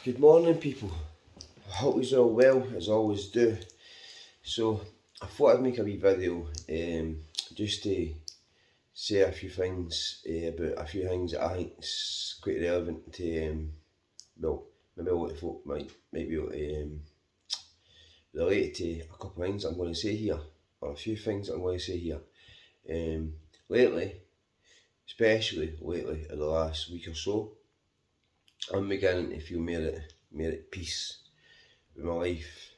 Good morning, people. I hope you're all well, as I always do. So, I thought I'd make a wee video just to say a few things about a few things that I think is quite relevant to, well, maybe a lot of folk might be able to relate to a couple of things I'm going to say here, or a few things that I'm going to say here. Um, lately, especially lately, in the last week or so, I'm beginning to feel more at peace with my life.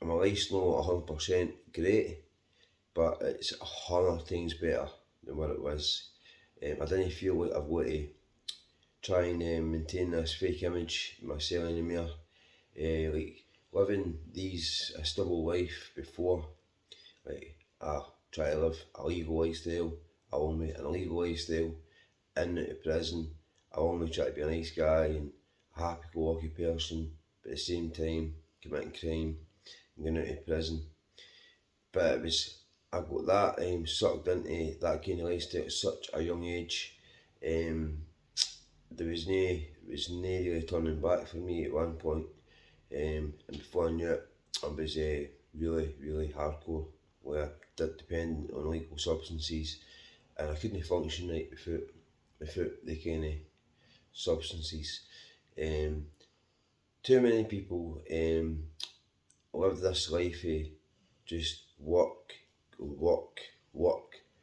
My life's not 100% great, but it's 100 times better than what it was. I didn't feel like I've got to try and maintain this fake image of myself anymore. Like living a stable life before, like I try to live a legal lifestyle, I only an illegal lifestyle, in and out of prison. I only try to be a nice guy and a happy-go-lucky person, but at the same time committing crime and going out of prison. But I got that sucked into that kind of lifestyle at such a young age. Um, there was no really turning back for me at one point. And before I knew it, I was really hardcore, where I did depend on illegal substances, and I couldn't function right without the kind of substances. Um, Too many people live this life of just work, work,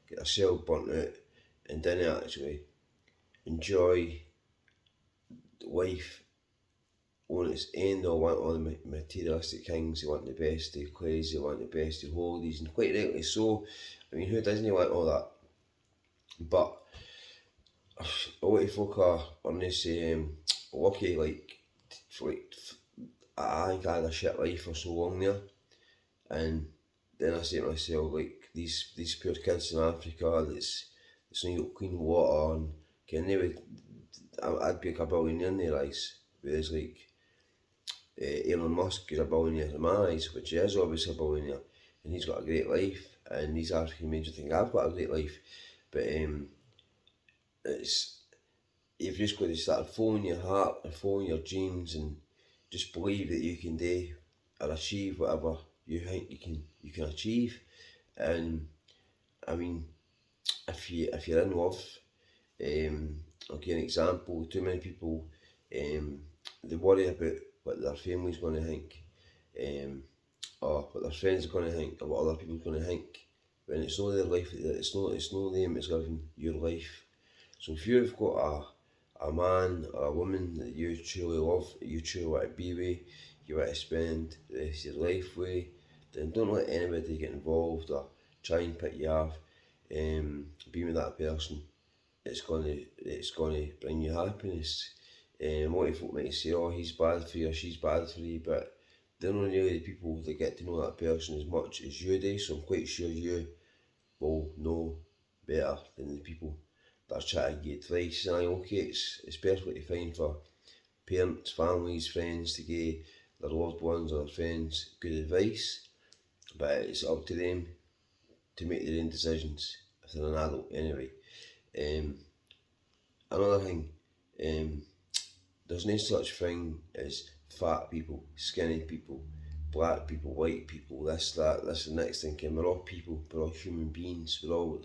get themselves burnt out, and didn't actually enjoy life on its end. Or want all the materialistic things. They want the best of clothes, they want the best of holidays, and quite rightly so. I mean, who doesn't want all that? But a lot of folk are on this lucky, I think I had a shit life for so long there, and then I say to myself, like, these poor kids in Africa that's not got clean water, and can they would, I'd be like a billionaire in their eyes. Whereas like Elon Musk is a billionaire in my eyes, which he is obviously a billionaire, and he's got a great life, and these African major think I've got a great life, but it's you've just got to start following your heart and following your dreams, and just believe that you can do or achieve whatever you think you can achieve. And I mean, if you're in love, I'll give you an example. Too many people, they worry about what their family's going to think, um, or what their friends are going to think, or what other people's going to think. When it's not their life, it's not them that's living your life. So if you've got a man or a woman that you truly love, that you truly want to be with, you want to spend the rest of your life with, then don't let anybody get involved or try and pick you off. Being with that person, it's gonna bring you happiness. A lot of folk might say, "Oh, he's bad for you, or she's bad for you," but they're not really the people that get to know that person as much as you do. So I'm quite sure you will know better than the people that are trying to get advice. And okay, it's perfectly fine for parents, families, friends to give their loved ones or their friends good advice, but it's up to them to make their own decisions if they're an adult anyway. Um, Another thing, um, there's no such thing as fat people, skinny people, black people, white people, this, that, this, and next thing. We're all people, we're all human beings, we're all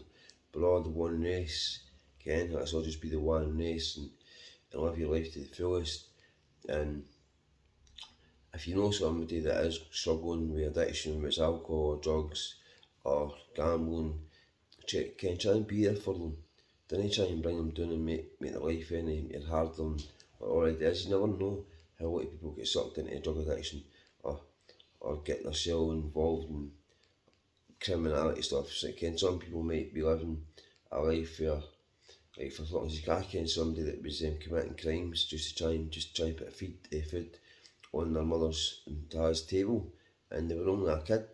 the one race. Let's all just be the one race, and live your life to the fullest. And if you know somebody that is struggling with addiction, whether it's alcohol or drugs or gambling, try and be there for them. Don't try and bring them down and make their life any harder than what it already is. You never know how a lot of people get sucked into drug addiction, or get themselves involved in criminality stuff. So some people might be living a life where, like for instance, I ken somebody that was committing crimes just to try and put food on their mother's and dad's table, and they were only a kid.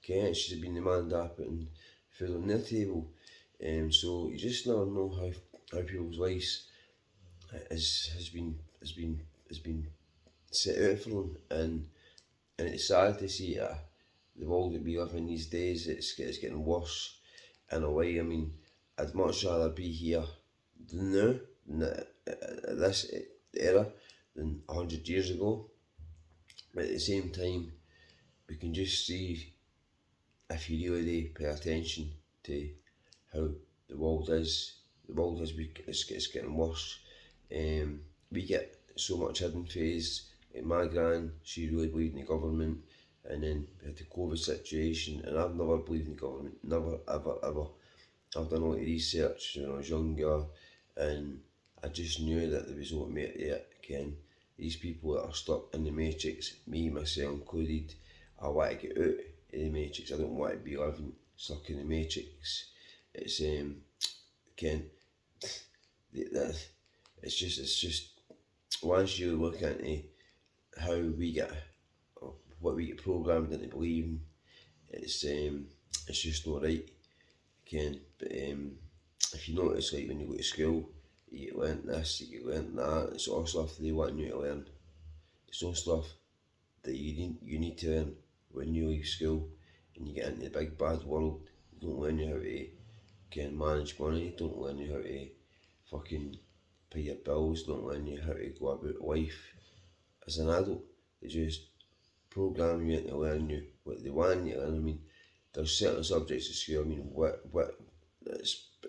Okay, it should have been the man that putting food on their table. So you just never know how people's lives has been set out for them, and it's sad to see the world that we live in these days. It's getting worse in a way. I mean, I'd much rather be here now, this era than 100 years ago. But at the same time, we can just see, if you really pay attention to how the world is, it's getting worse. We get so much hidden phase. My gran, she really believed in the government, and then we had the COVID situation, and I've never believed in the government, never, ever, ever. I've done a lot of research when I was younger, and I just knew that there was no way to it. Ken, these people that are stuck in the matrix, me, myself included, I want to get out of the matrix. I don't want to be living stuck in the matrix. It's Ken, it's just once you look into how we get, what we get programmed into believing, it's just not right. Ken, but if you notice, like when you go to school, you get learnt this, you get learnt that. It's all stuff they want you to learn. It's no stuff that you need to learn when you leave school and you get into the big bad world. They don't learn you how to manage money. Don't learn you how to fucking pay your bills. Don't learn you how to go about life as an adult. They just program you into learn you what they want you to learn. I mean, there's certain subjects at school. I mean,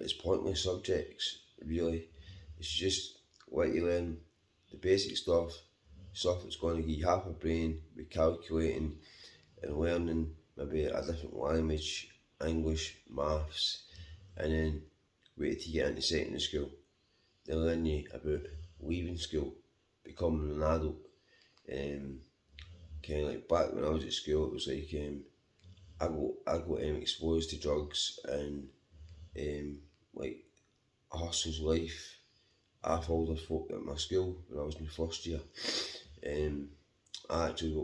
it's pointless subjects really. It's just let you learn the basic stuff that's going to give you half a brain with calculating and learning maybe a different language, English, maths, and then wait till you get into secondary school. They learn you about leaving school, becoming an adult. Kind of like back when I was at school, it was like I got exposed to drugs and like a hustler's life. I followed folk at my school when I was in my first year. I actually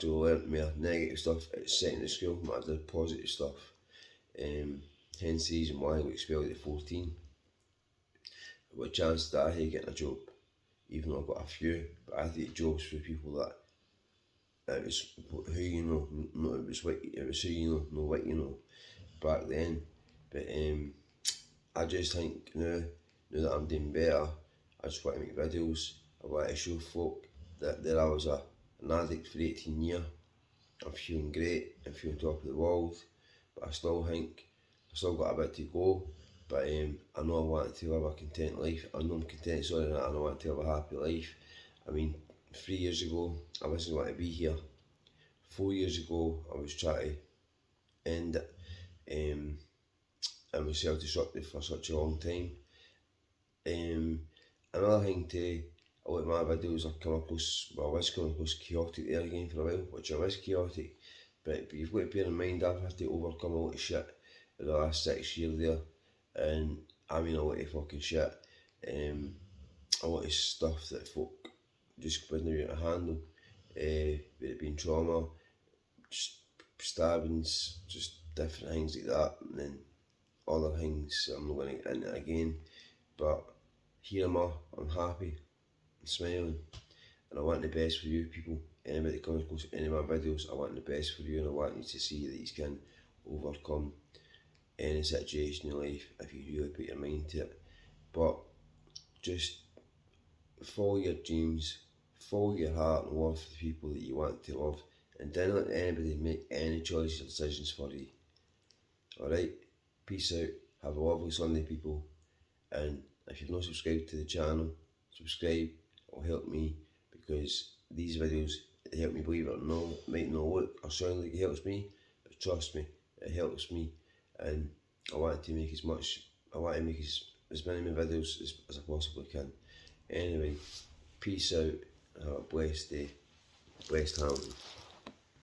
learnt more negative stuff at secondary school than I did positive stuff. Hence the reason why I got expelled at 14. What chance did I have getting a job? Even though I got a few, but I had to get jobs for people that it was who you know, not it was who you know, not what you know back then. But I just think now that I'm doing better, I just want to make videos. I want to show folk that I was an addict for 18 years. I'm feeling great, I'm feeling top of the world, but I still think I still got a bit to go. But I know I want to live a content life. I know I'm content, sorry, I know I want to live a happy life. I mean, 3 years ago, I wasn't want to be here. 4 years ago, I was trying to end it. I was self-destructive for such a long time. Another thing too, a lot of my videos are coming across, well, I was coming across chaotic there again for a while, which I was chaotic, but you've got to bear in mind I've had to overcome a lot of shit in the last 6 years there, and I mean a lot of fucking shit, a lot of stuff that folk just wouldn't be able to handle, with it being trauma, just stabbings, just different things like that, and then other things I'm not going to get into again, but here I'm happy, I'm smiling, and I want the best for you people. Anybody that comes close to any of my videos, I want the best for you, and I want you to see that you can overcome any situation in life if you really put your mind to it. But just follow your dreams, follow your heart, and love the people that you want to love, and don't let anybody make any choices or decisions for you. Alright, peace out, have a lovely Sunday people, and if you've not subscribed to the channel, subscribe, it'll help me, because these videos help me, believe it or not. It might not look or sound like it helps me, but trust me, it helps me, and I want to make as many videos as I possibly can. Anyway, peace out, and have a blessed day, blessed Hamilton.